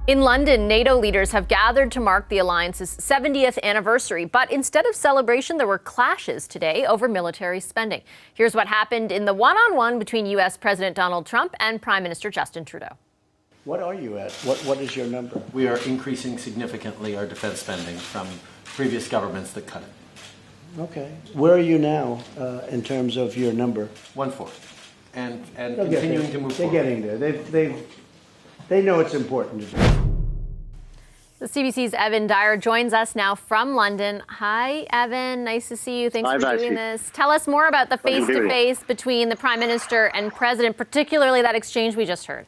In London, NATO leaders have gathered to mark the alliance's 70th anniversary. But instead of celebration, there were clashes today over military spending. Here's what happened in the one-on-one between U.S. President Donald Trump and Prime Minister Justin Trudeau. What are you at? What is your number? We are increasing significantly our defense spending from previous governments that cut it. Okay. Where are you now in terms of your number? 1/4. And continuing to move forward. They're getting there. They know it's important to do. The CBC's Evan Dyer joins us now from London. Hi, Evan. Nice to see you. Thanks for doing this. Tell us more about the face-to-face between the Prime Minister and President, particularly that exchange we just heard.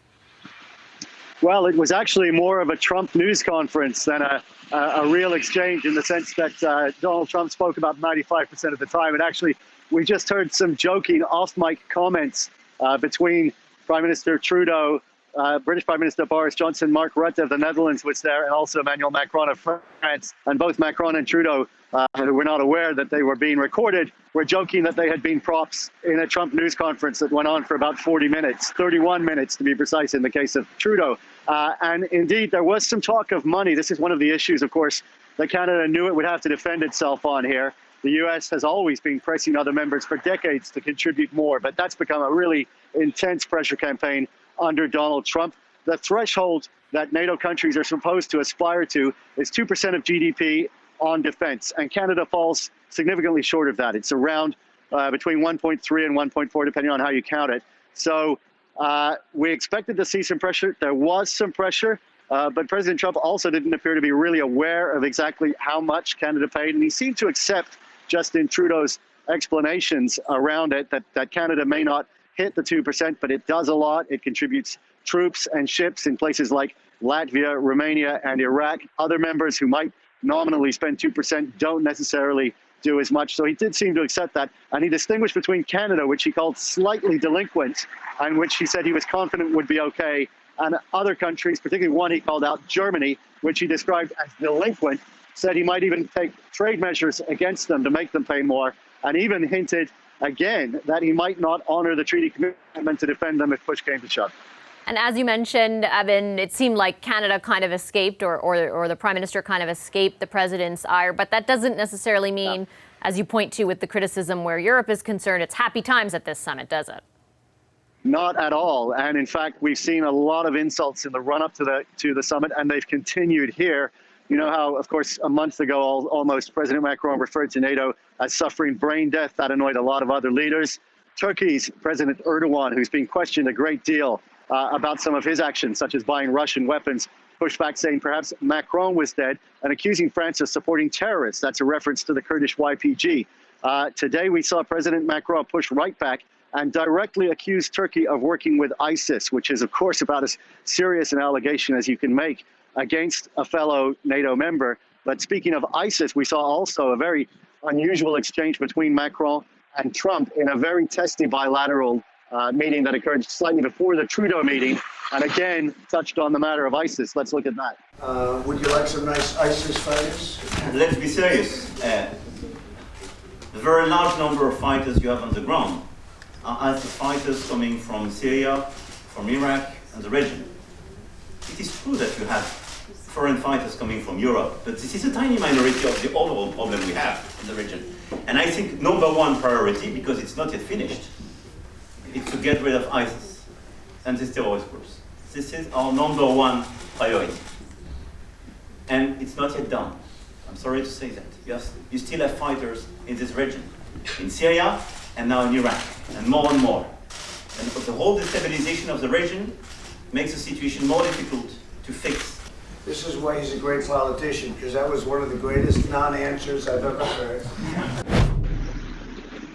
Well, it was actually more of a Trump news conference than a real exchange, in the sense that Donald Trump spoke about 95% of the time. And actually, we just heard some joking off-mic comments between Prime Minister Trudeau, British Prime Minister Boris Johnson, Mark Rutte of the Netherlands was there, and also Emmanuel Macron of France. And both Macron and Trudeau, who were not aware that they were being recorded, were joking that they had been props in a Trump news conference that went on for about 40 minutes, 31 minutes to be precise in the case of Trudeau. And indeed, there was some talk of money. This is one of the issues, of course, that Canada knew it would have to defend itself on here. The U.S. has always been pressing other members for decades to contribute more, but that's become a really intense pressure campaign under Donald Trump. The threshold that NATO countries are supposed to aspire to is 2% of GDP on defense, and Canada falls significantly short of that. It's around between 1.3 and 1.4, depending on how you count it. So we expected to see some pressure. There was some pressure, but President Trump also didn't appear to be really aware of exactly how much Canada paid, and he seemed to accept Justin Trudeau's explanations around it, that Canada may not hit the 2%, but it does a lot. It contributes troops and ships in places like Latvia, Romania, and Iraq. Other members who might nominally spend 2% don't necessarily do as much. So he did seem to accept that. And he distinguished between Canada, which he called slightly delinquent, and which he said he was confident would be okay, and other countries, particularly one he called out, Germany, which he described as delinquent, said he might even take trade measures against them to make them pay more, and even hinted again that he might not honor the treaty commitment to defend them if push came to shove. And as you mentioned, Evan, it seemed like Canada kind of escaped, or the Prime Minister kind of escaped the President's ire. But that doesn't necessarily mean, as you point to with the criticism where Europe is concerned, it's happy times at this summit, does it? Not at all. And in fact, we've seen a lot of insults in the run-up to the summit, and they've continued here. You know how, of course, a month ago, almost, President Macron referred to NATO as suffering brain death. That annoyed a lot of other leaders. Turkey's President Erdogan, who's been questioned a great deal about some of his actions, such as buying Russian weapons, pushed back saying perhaps Macron was dead, and accusing France of supporting terrorists. That's a reference to the Kurdish YPG. Today, we saw President Macron push right back and directly accuse Turkey of working with ISIS, which is, of course, about as serious an allegation as you can make against a fellow NATO member. But speaking of ISIS, we saw also a very unusual exchange between Macron and Trump in a very testy bilateral meeting that occurred slightly before the Trudeau meeting, and again touched on the matter of ISIS. Let's look at that. Would you like some nice ISIS fighters? Let's be serious. The very large number of fighters you have on the ground are ISIS fighters coming from Syria, from Iraq, and the region. It is true that you have foreign fighters coming from Europe, but this is a tiny minority of the overall problem we have in the region. And I think number one priority, because it's not yet finished, is to get rid of ISIS and these terrorist groups. This is our number one priority. And it's not yet done. I'm sorry to say that. You still have fighters in this region, in Syria and now in Iraq, and more and more. And the whole destabilization of the region makes the situation more difficult to fix. This is why he's a great politician, because that was one of the greatest non-answers I've ever heard.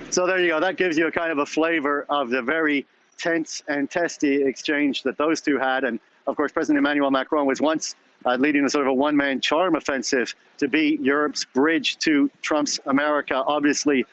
So there you go. That gives you a kind of a flavor of the very tense and testy exchange that those two had. And of course, President Emmanuel Macron was once leading a sort of a one-man charm offensive to be Europe's bridge to Trump's America. Obviously,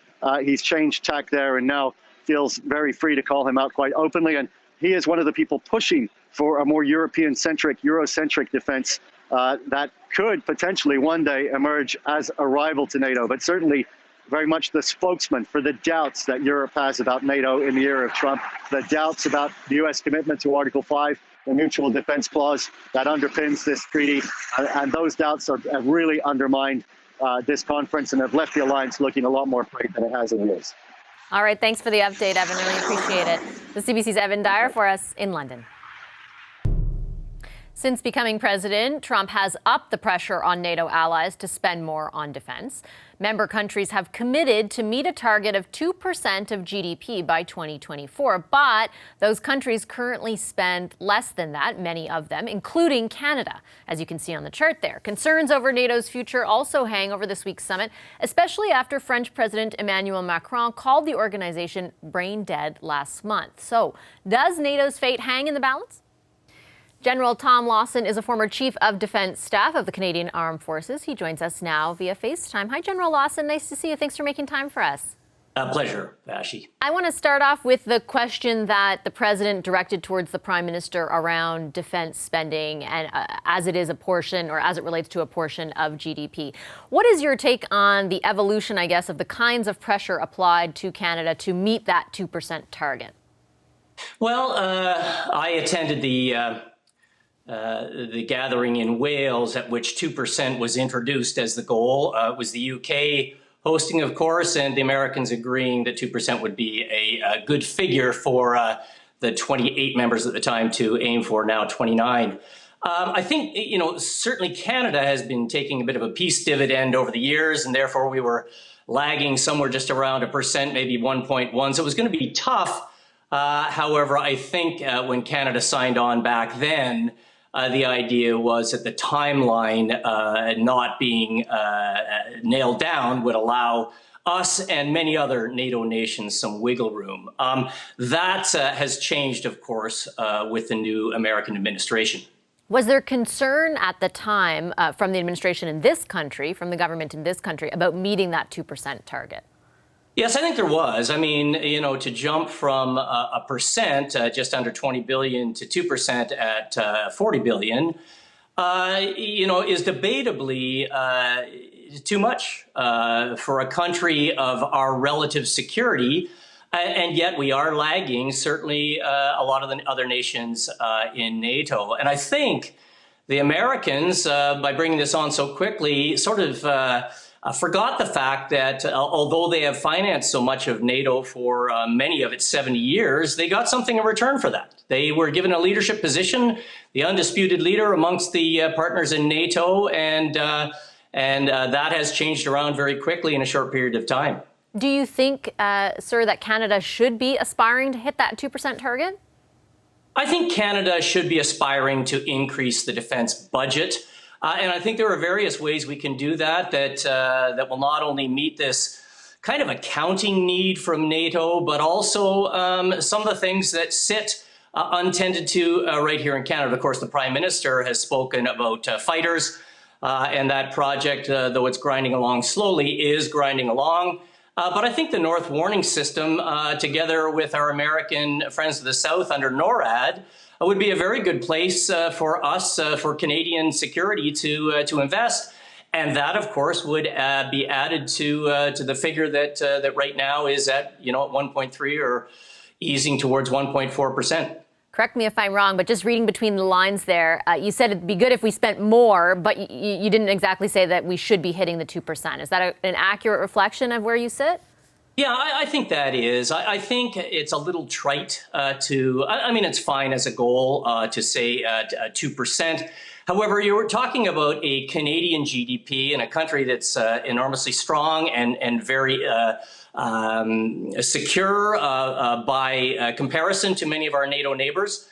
he's changed tack there and now feels very free to call him out quite openly. And he is one of the people pushing for a more European-centric, Eurocentric defense that could potentially one day emerge as a rival to NATO, but certainly very much the spokesman for the doubts that Europe has about NATO in the era of Trump, the doubts about the U.S. commitment to Article 5 the mutual defense clause that underpins this treaty. And those doubts have really undermined this conference and have left the alliance looking a lot more frayed than it has in years. All right, thanks for the update, Evan. Really appreciate it. The CBC's Evan Dyer for us in London. Since becoming president, Trump has upped the pressure on NATO allies to spend more on defense. Member countries have committed to meet a target of 2% of GDP by 2024, but those countries currently spend less than that, many of them, including Canada, as you can see on the chart there. Concerns over NATO's future also hang over this week's summit, especially after French President Emmanuel Macron called the organization brain dead last month. So, does NATO's fate hang in the balance? General Tom Lawson is a former Chief of Defense Staff of the Canadian Armed Forces. He joins us now via FaceTime. Hi, General Lawson. Nice to see you. Thanks for making time for us. A pleasure, Vashi. I want to start off with the question that the president directed towards the Prime Minister around defense spending and as it is a portion or as it relates to a portion of GDP. What is your take on the evolution, I guess, of the kinds of pressure applied to Canada to meet that 2% target? Well, I attended the gathering in Wales at which 2% was introduced as the goal. It was the UK hosting, of course, and the Americans agreeing that 2% would be a good figure for the 28 members at the time to aim for, now 29. I think, certainly Canada has been taking a bit of a peace dividend over the years, and therefore we were lagging somewhere just around 1%, maybe 1.1. So it was going to be tough. However, I think when Canada signed on back then, the idea was that the timeline not being nailed down would allow us and many other NATO nations some wiggle room. That has changed, of course, with the new American administration. Was there concern at the time from the administration in this country, from the government in this country, about meeting that 2% target? Yes, I think there was. I mean, to jump from 1%, just under 20 billion, to 2% at 40 billion, is debatably too much for a country of our relative security. And yet we are lagging, certainly a lot of the other nations in NATO. And I think the Americans, by bringing this on so quickly, sort of forgot the fact that although they have financed so much of NATO for many of its 70 years, they got something in return for that. They were given a leadership position, the undisputed leader amongst the partners in NATO, and that has changed around very quickly in a short period of time. Do you think, sir, that Canada should be aspiring to hit that 2% target? I think Canada should be aspiring to increase the defense budget. And I think there are various ways we can do that that will not only meet this kind of accounting need from NATO, but also some of the things that sit untended to right here in Canada. Of course, the Prime Minister has spoken about fighters, and that project, though it's grinding along slowly, is grinding along. But I think the North Warning System, together with our American friends of the South under NORAD, would be a very good place for us, for Canadian security to invest. And that, of course, would be added to the figure that right now is at 1.3 or easing towards 1.4%. Correct me if I'm wrong, but just reading between the lines there, you said it'd be good if we spent more, but you didn't exactly say that we should be hitting the 2%. Is that an accurate reflection of where you sit? Yeah, I think that is. I think it's a little trite it's fine as a goal to say 2%. However, you were talking about a Canadian GDP in a country that's enormously strong and very secure by comparison to many of our NATO neighbors.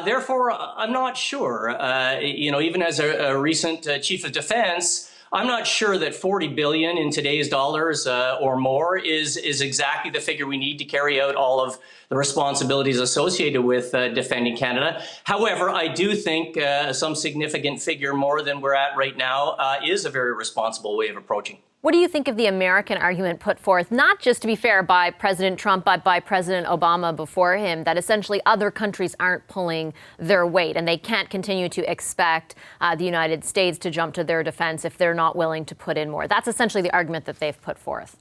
Therefore, I'm not sure, even as a recent chief of defense, I'm not sure that 40 billion in today's dollars or more is exactly the figure we need to carry out all of the responsibilities associated with defending Canada. However, I do think some significant figure more than we're at right now is a very responsible way of approaching. What do you think of the American argument put forth, not just to be fair by President Trump, but by President Obama before him, that essentially other countries aren't pulling their weight and they can't continue to expect the United States to jump to their defense if they're not willing to put in more? That's essentially the argument that they've put forth.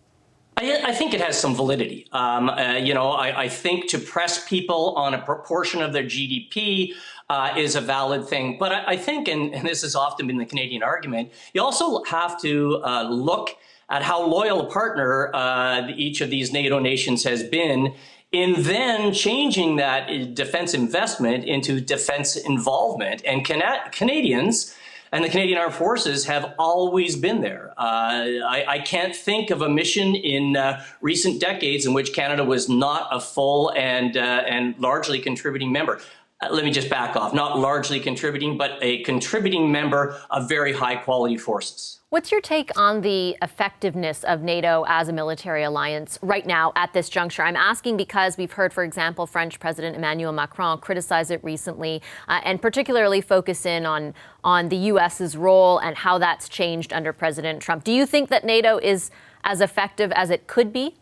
I think it has some validity. I think to press people on a proportion of their GDP is a valid thing. But I think, and this has often been the Canadian argument, you also have to look at how loyal a partner each of these NATO nations has been in then changing that defense investment into defense involvement. And Canadians and the Canadian Armed Forces have always been there. I can't think of a mission in recent decades in which Canada was not a full and largely contributing member. Let me just back off. Not largely contributing, but a contributing member of very high quality forces. What's your take on the effectiveness of NATO as a military alliance right now at this juncture? I'm asking because we've heard, for example, French President Emmanuel Macron criticize it recently and particularly focus in on the U.S.'s role and how that's changed under President Trump. Do you think that NATO is as effective as it could be?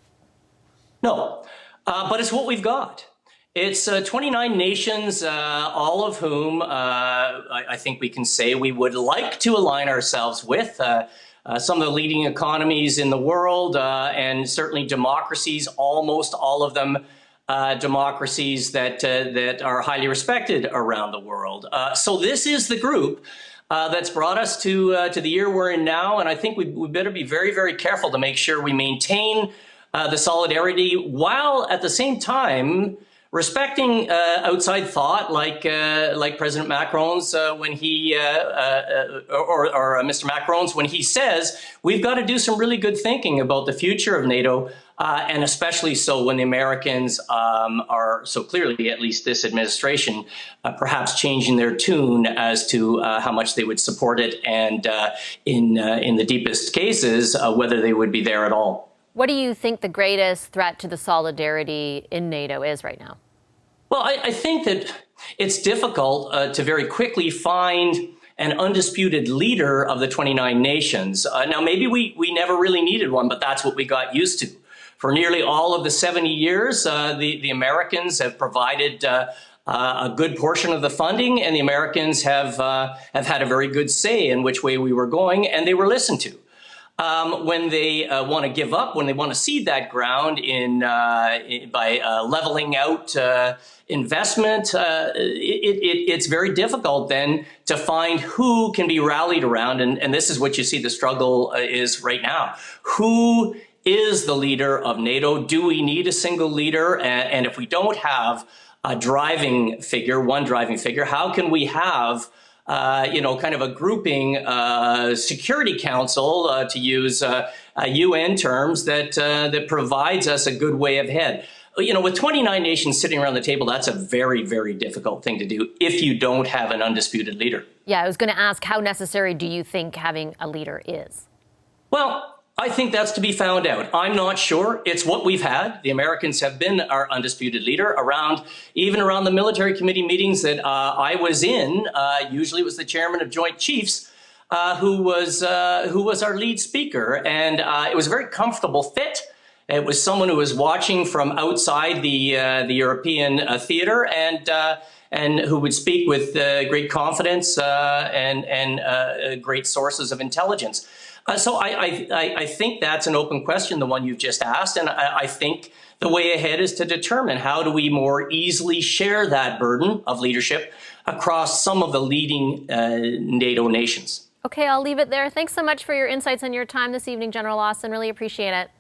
No, but it's what we've got. It's 29 nations, all of whom I think we can say we would like to align ourselves with. Some of the leading economies in the world and certainly democracies, almost all of them democracies that are highly respected around the world. So this is the group that's brought us to the year we're in now. And I think we better be very, very careful to make sure we maintain the solidarity while at the same time respecting outside thought, like President Macron's when he or Mr. Macron's when he says we've got to do some really good thinking about the future of NATO, and especially so when the Americans are so clearly, at least this administration, perhaps changing their tune as to how much they would support it, and in the deepest cases, whether they would be there at all. What do you think the greatest threat to the solidarity in NATO is right now? Well, I think that it's difficult to very quickly find an undisputed leader of the 29 nations. Now, maybe we never really needed one, but that's what we got used to. For nearly all of the 70 years, the Americans have provided a good portion of the funding, and the Americans have had a very good say in which way we were going, and they were listened to. When they want to give up, when they want to cede that ground by leveling out investment, it's very difficult then to find who can be rallied around. And this is what you see the struggle is right now. Who is the leader of NATO? Do we need a single leader? And if we don't have a driving figure, one driving figure, how can we have kind of a grouping Security Council, to use UN terms, that provides us a good way ahead. With 29 nations sitting around the table, that's a very, very difficult thing to do if you don't have an undisputed leader. Yeah, I was going to ask, how necessary do you think having a leader is? Well, I think that's to be found out. I'm not sure. It's what we've had. The Americans have been our undisputed leader even around the military committee meetings that I was in. Usually it was the chairman of Joint Chiefs who was our lead speaker. And it was a very comfortable fit. It was someone who was watching from outside the European theater and who would speak with great confidence and great sources of intelligence. So I think that's an open question, the one you've just asked. And I think the way ahead is to determine how do we more easily share that burden of leadership across some of the leading NATO nations. Okay, I'll leave it there. Thanks so much for your insights and your time this evening, General Lawson. Really appreciate it.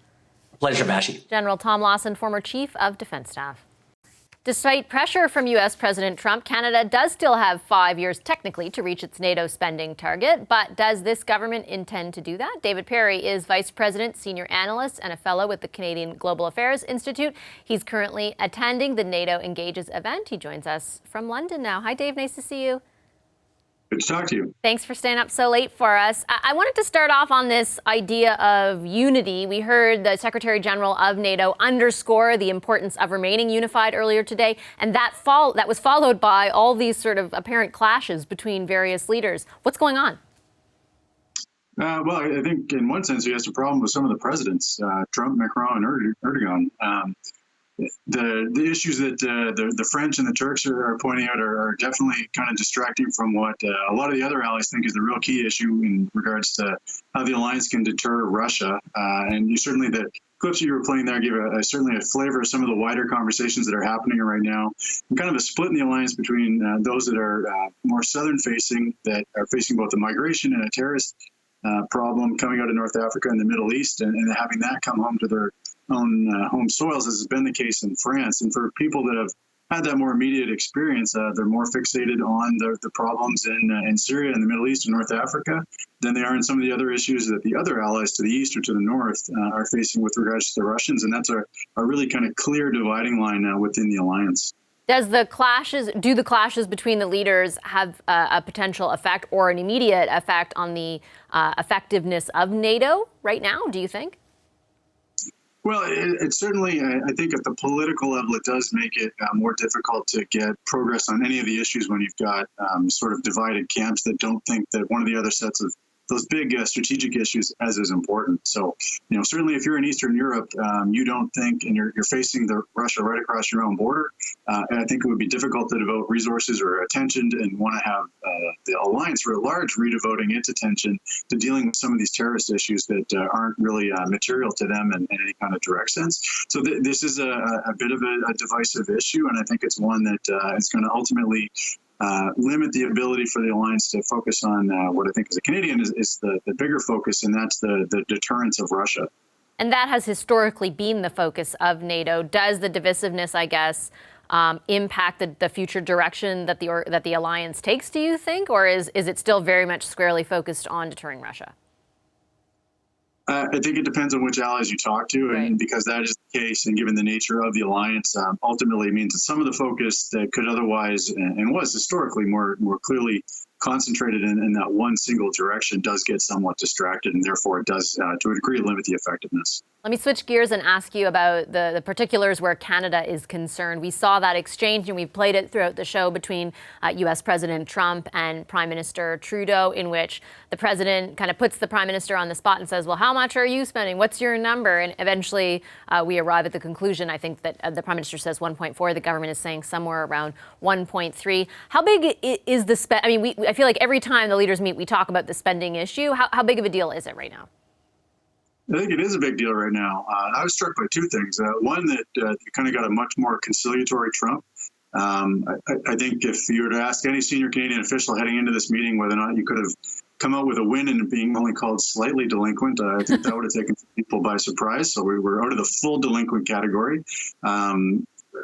Pleasure, Bashi. General Tom Lawson, former Chief of Defense Staff. Despite pressure from U.S. President Trump, Canada does still have 5 years technically to reach its NATO spending target. But does this government intend to do that? David Perry is Vice President, Senior Analyst, and a Fellow with the Canadian Global Affairs Institute. He's currently attending the NATO Engages event. He joins us from London now. Hi, Dave. Nice to see you. Good to talk to you. Thanks for staying up so late for us. I wanted to start off on this idea of unity. We heard the Secretary General of NATO underscore the importance of remaining unified earlier today, and that was followed by all these sort of apparent clashes between various leaders. What's going on? Well, I think in one sense he has a problem with some of the presidents, Trump, Macron, and Erdogan. The issues that the French and the Turks are pointing out are definitely kind of distracting from what a lot of the other allies think is the real key issue in regards to how the alliance can deter Russia. And certainly the clips you were playing there gave certainly a flavor of some of the wider conversations that are happening right now, and kind of a split in the alliance between those that are more southern-facing, that are facing both the migration and a terrorist problem coming out of North Africa and the Middle East, and having that come home to their own home soils, as has been the case in France. And for people that have had that more immediate experience, they're more fixated on the problems in Syria and the Middle East and North Africa than they are in some of the other issues that the other allies to the east or to the north are facing with regards to the Russians. And that's a really kind of clear dividing line within the alliance. Do the clashes between the leaders have a potential effect or an immediate effect on the effectiveness of NATO right now, do you think? Well, it certainly, I think at the political level, it does make it more difficult to get progress on any of the issues when you've got sort of divided camps that don't think that one of the other sets of those big strategic issues as is important. So, certainly if you're in Eastern Europe, you don't think, and you're facing the Russia right across your own border, and I think it would be difficult to devote resources or attention and want to have the alliance for a large redevoting its attention to dealing with some of these terrorist issues that aren't really material to them in any kind of direct sense. So this is a bit of a divisive issue, and I think it's one that is going to ultimately limit the ability for the alliance to focus on what I think as a Canadian is the bigger focus, and that's the deterrence of Russia. And that has historically been the focus of NATO. Does the divisiveness, I guess, impact the future direction that the alliance takes, do you think? Or is it still very much squarely focused on deterring Russia? I think it depends on which allies you talk to, Right. and because that is the case, and given the nature of the alliance, ultimately means that some of the focus that could otherwise, and was historically more clearly concentrated in that one single direction, does get somewhat distracted, and therefore it does, to a degree, limit the effectiveness. Let me switch gears and ask you about the particulars where Canada is concerned. We saw that exchange, and we've played it throughout the show, between U.S. President Trump and Prime Minister Trudeau, in which the president kind of puts the Prime Minister on the spot and says, well, how much are you spending? What's your number? And eventually we arrive at the conclusion, I think, that the Prime Minister says 1.4. The government is saying somewhere around 1.3. How big is the spend? I mean, I feel like every time the leaders meet, we talk about the spending issue. How big of a deal is it right now? I think it is a big deal right now. I was struck by two things. One, that you kind of got a much more conciliatory Trump. I think if you were to ask any senior Canadian official heading into this meeting whether or not you could have come out with a win and being only called slightly delinquent, I think that would have taken people by surprise. So we were out of the full delinquent category,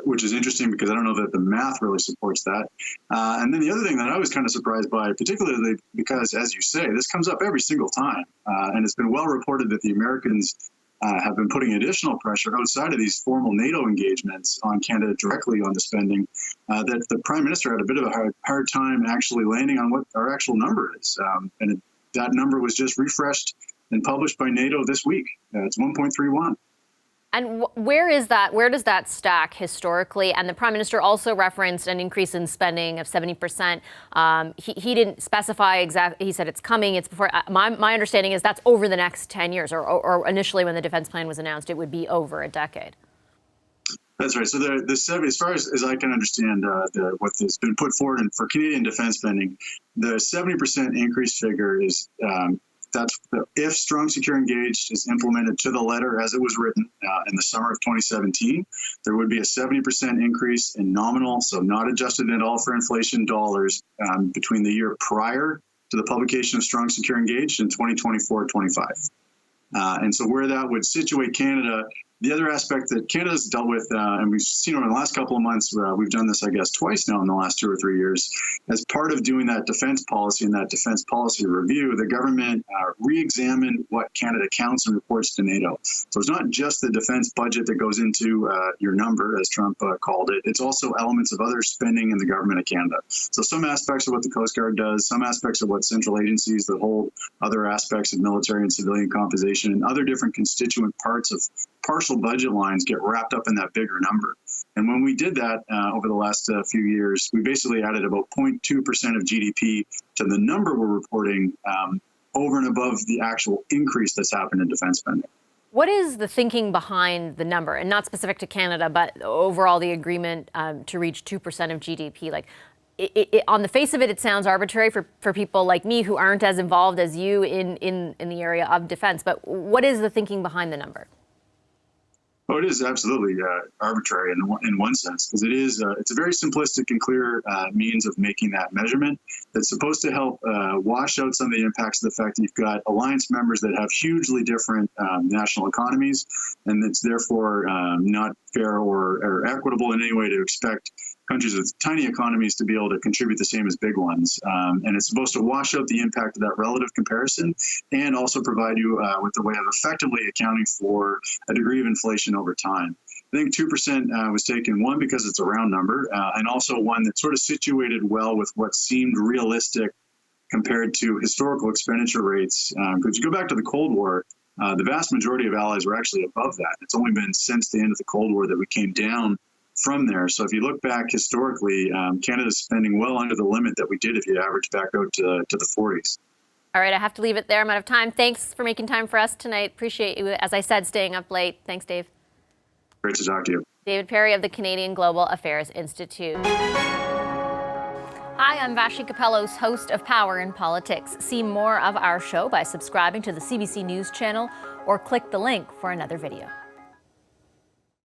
which is interesting because I don't know that the math really supports that. And then the other thing that I was kind of surprised by, particularly because, as you say, this comes up every single time. And it's been well reported that the Americans have been putting additional pressure outside of these formal NATO engagements on Canada directly on the spending, that the Prime Minister had a bit of a hard time actually landing on what our actual number is. That number was just refreshed and published by NATO this week. It's 1.31. And where is that? Where does that stack historically? And the Prime Minister also referenced an increase in spending of 70%. He didn't specify exactly. He said it's coming. It's before. My understanding is that's over the next 10 years, or initially when the defense plan was announced, it would be over a decade. That's right. So as far as I can understand, what has been put forward for Canadian defense spending, the 70% increase figure is. That's if Strong, Secure, Engaged is implemented to the letter as it was written in the summer of 2017, there would be a 70% increase in nominal, so not adjusted at all for inflation, dollars between the year prior to the publication of Strong, Secure, Engaged in 2024-25. And so where that would situate Canada, the other aspect that Canada's dealt with, and we've seen over the last couple of months, we've done this, I guess, twice now in the last 2 or 3 years, as part of doing that defense policy and that defense policy review, the government re-examined what Canada counts and reports to NATO. So it's not just the defense budget that goes into your number, as Trump called it. It's also elements of other spending in the government of Canada. So some aspects of what the Coast Guard does, some aspects of what central agencies that hold other aspects of military and civilian composition, and other different constituent parts of partial budget lines get wrapped up in that bigger number. And when we did that over the last few years, we basically added about 0.2% of GDP to the number we're reporting over and above the actual increase that's happened in defense spending. What is the thinking behind the number, and not specific to Canada, but overall the agreement to reach 2% of GDP? Like, on the face of it, it sounds arbitrary for people like me who aren't as involved as you in the area of defense. But what is the thinking behind the number? Oh, it is absolutely arbitrary in one sense, because it's a very simplistic and clear means of making that measurement that's supposed to help wash out some of the impacts of the fact that you've got alliance members that have hugely different national economies, and it's therefore not fair or equitable in any way to expect countries with tiny economies to be able to contribute the same as big ones. And it's supposed to wash out the impact of that relative comparison and also provide you with a way of effectively accounting for a degree of inflation over time. I think 2% was taken, one, because it's a round number, and also one that sort of situated well with what seemed realistic compared to historical expenditure rates. Because you go back to the Cold War, the vast majority of allies were actually above that. It's only been since the end of the Cold War that we came down from there. So if you look back historically, Canada's spending well under the limit that we did if you average back out to the 40s. All right, I have to leave it there. I'm out of time. Thanks for making time for us tonight. Appreciate you, as I said, staying up late. Thanks, Dave. Great to talk to you. David Perry of the Canadian Global Affairs Institute. Hi, I'm Vashi Capellos, host of Power in Politics. See more of our show by subscribing to the CBC News channel or click the link for another video.